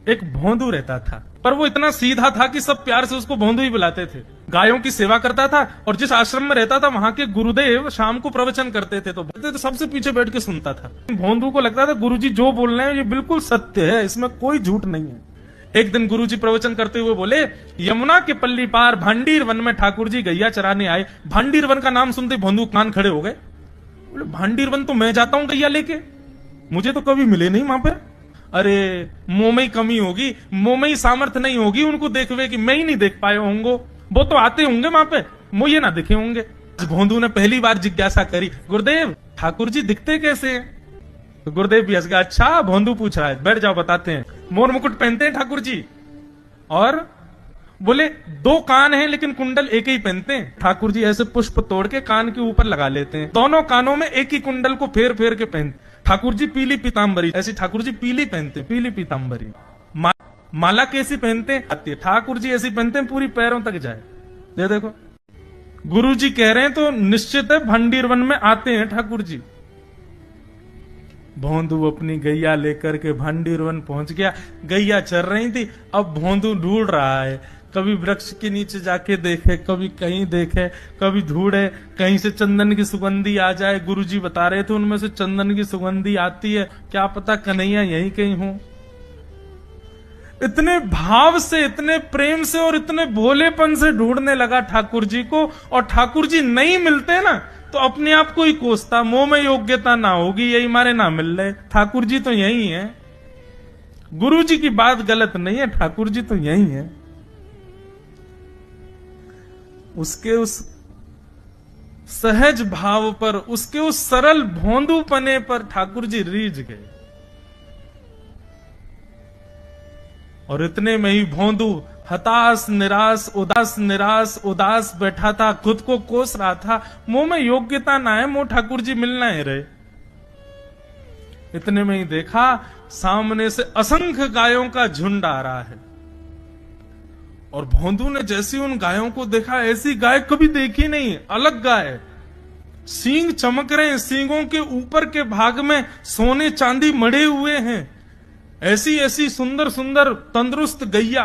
एक भोंदू रहता था, पर वो इतना सीधा था कि सब प्यार से उसको भोंदू ही बुलाते थे। गायों की सेवा करता था और जिस आश्रम में रहता था वहां के गुरुदेव शाम को प्रवचन करते थे तो सबसे पीछे बैठ के सुनता था। भोंदू को लगता था गुरुजी जो बोल रहे हैं ये बिल्कुल सत्य है, इसमें कोई झूठ नहीं है। एक दिन गुरुजी प्रवचन करते हुए बोले, यमुना के पल्ली पार भांडीर वन में ठाकुर जी गैया चराने आए। भांडीर वन का नाम सुनते भोंदू कान खड़े हो गए। बोले भांडीर वन तो मैं जाता हूं गैया लेके, मुझे तो कभी मिले नहीं वहां पर। अरे मुंह में ही कमी होगी, मुंह में ही सामर्थ्य नहीं होगी उनको देखवे कि मैं ही नहीं देख पाए होंगे, वो तो आते होंगे वहां पे, मुझे ना दिखे होंगे। भोंदू ने पहली बार जिज्ञासा करी, गुरुदेव ठाकुर जी दिखते कैसे हैं? तो गुरुदेव भी हंस गया, अच्छा भोंदू पूछ रहा है, बैठ जाओ बताते हैं। मोर मुकुट पहनते हैं ठाकुर जी, और बोले 2 कान हैं लेकिन कुंडल एक ही पहनते हैं। ठाकुर जी ऐसे पुष्प तोड़ के कान के ऊपर लगा लेते हैं, दोनों कानों में एक ही कुंडल को फेर फेर के पहनते। ठाकुर जी पीली पीताम्बरी, ऐसी ठाकुर जी पीली पहनते, पीली पीताम्बरी। माला कैसी पहनते हैं? ठाकुर जी ऐसी पहनते हैं पूरी पैरों तक जाए। ये देखो गुरु जी कह रहे हैं तो निश्चित है भंडीर वन में आते हैं ठाकुर जी। भोंदू अपनी गैया लेकर के भंडीर वन पहुंच गया। गैया चर रही थी, अब भोंदू ढूंढ रहा है, कभी वृक्ष के नीचे जाके देखे, कभी कहीं देखे, कभी ढूंढे कहीं से चंदन की सुगंधी आ जाए। गुरुजी बता रहे थे उनमें से चंदन की सुगंधी आती है, क्या पता कन्हैया यहीं कहीं हो। इतने भाव से, इतने प्रेम से और इतने भोलेपन से ढूंढने लगा ठाकुर जी को, और ठाकुर जी नहीं मिलते ना तो अपने आप को ही कोसता, मुंह में योग्यता ना होगी यही मारे ना मिल रहे, ठाकुर जी तो यही है। गुरु जी की बात गलत नहीं है, ठाकुर जी तो यही है। उसके उस सहज भाव पर, उसके उस सरल भोंदूपने पर ठाकुर जी रीझ गए। और इतने में ही भोंदू हताश निराश उदास बैठा था, खुद को कोस रहा था, मुंह में योग्यता ना है, मुंह ठाकुर जी मिलना है रहे। इतने में ही देखा सामने से असंख्य गायों का झुंड आ रहा है, और भोंदू ने जैसी उन गायों को देखा, ऐसी गाय कभी देखी नहीं, अलग गाय, सींग चमक रहे हैं, सींगों के ऊपर के भाग में सोने चांदी मढ़े हुए हैं, ऐसी ऐसी सुंदर सुंदर तंदुरुस्त गैया।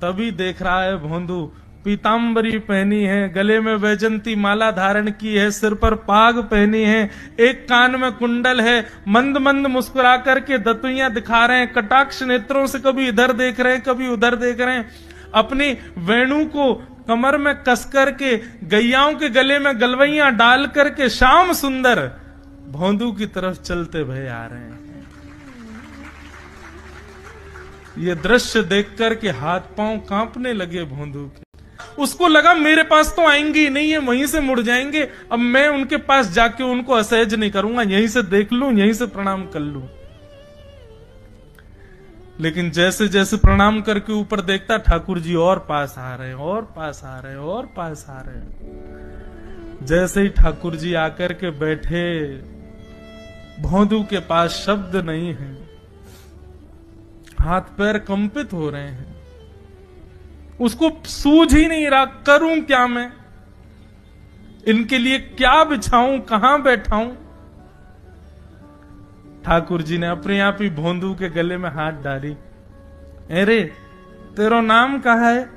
तभी देख रहा है भोंदू, पीताम्बरी पहनी है, गले में वैजंती माला धारण की है, सिर पर पाग पहनी है, एक कान में कुंडल है, मंद मंद मुस्कुरा करके दतुइयां दिखा रहे हैं, कटाक्ष नेत्रों से कभी इधर देख रहे हैं कभी उधर देख रहे हैं, अपनी वेणु को कमर में कस करके गैयाओं के गले में गलवैयां डाल करके श्याम सुंदर भोंदू की तरफ चलते भय आ रहे हैं। ये दृश्य देख करके हाथ पांव कांपने लगे भोंदू के। उसको लगा मेरे पास तो आएंगे ही नहीं है, वहीं से मुड़ जाएंगे, अब मैं उनके पास जाके उनको असहज नहीं करूंगा, यहीं से देख लूं, यहीं से प्रणाम कर लूं। लेकिन जैसे जैसे प्रणाम करके ऊपर देखता, ठाकुर जी और पास आ रहे हैं, और पास आ रहे हैं, और पास आ रहे हैं। जैसे ही ठाकुर जी आकर के बैठे, भोंदू के पास शब्द नहीं है, हाथ पैर कंपित हो रहे हैं, उसको सूझ ही नहीं रहा करूं क्या मैं, इनके लिए क्या बिछाऊं, कहां बैठाऊं। ठाकुर जी ने अपने आप ही भोंदू के गले में हाथ डाली, अरे तेरा नाम कहा है?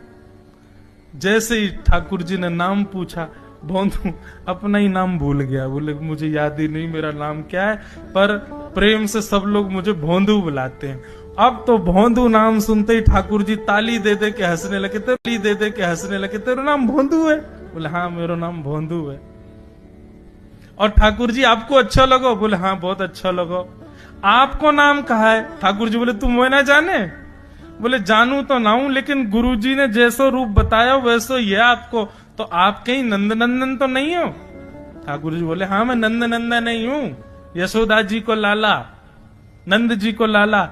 जैसे ही ठाकुर जी ने नाम पूछा, भोंदू अपना ही नाम भूल गया, बोले मुझे याद ही नहीं मेरा नाम क्या है, पर प्रेम से सब लोग मुझे भोंदू बुलाते हैं। अब तो भोंदू नाम सुनते ही ठाकुर जी ताली दे दे के हंसने लगे, ताली दे दे के हंसने लगे, तेरा नाम भोंदू है? बोले हाँ मेरा नाम भोंदू है। और ठाकुर जी आपको अच्छा लगो? बोले हाँ बहुत अच्छा लगो। आपको नाम कहा है? ठाकुर जी बोले तुम वो ना जाने? बोले जानू तो ना हूं, लेकिन गुरु जी ने जैसो रूप बताया वैसो ये आपको, तो आप कहीं नंद नंदन तो नहीं हो? ठाकुर जी बोले हाँ मैं नंद नंदन नहीं हूं, यशोदा जी को लाला, नंद जी को लाला।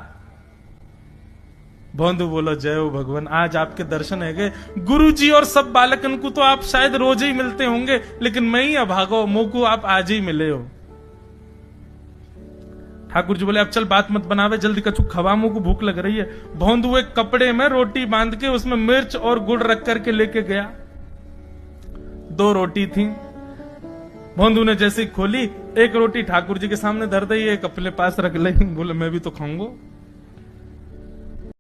भोंदू बोलो जय हो भगवान, आज आपके दर्शन है गए। गुरु जी और सब बालकन को तो आप शायद रोज ही मिलते होंगे, लेकिन मैं ही अभागो, मुंह को आप आज ही मिले हो। ठाकुर जी बोले अब चल बात मत बनावे, जल्दी कछु खवा, मुंह को भूख लग रही है। भोंदू एक कपड़े में रोटी बांध के उसमें मिर्च और गुड़ रख करके लेके गया। 2 रोटी थी। भोंदू ने जैसे खोली, एक रोटी ठाकुर जी के सामने धर दी, एक अपने पास रख ली, बोले मैं भी तो खाऊंगा।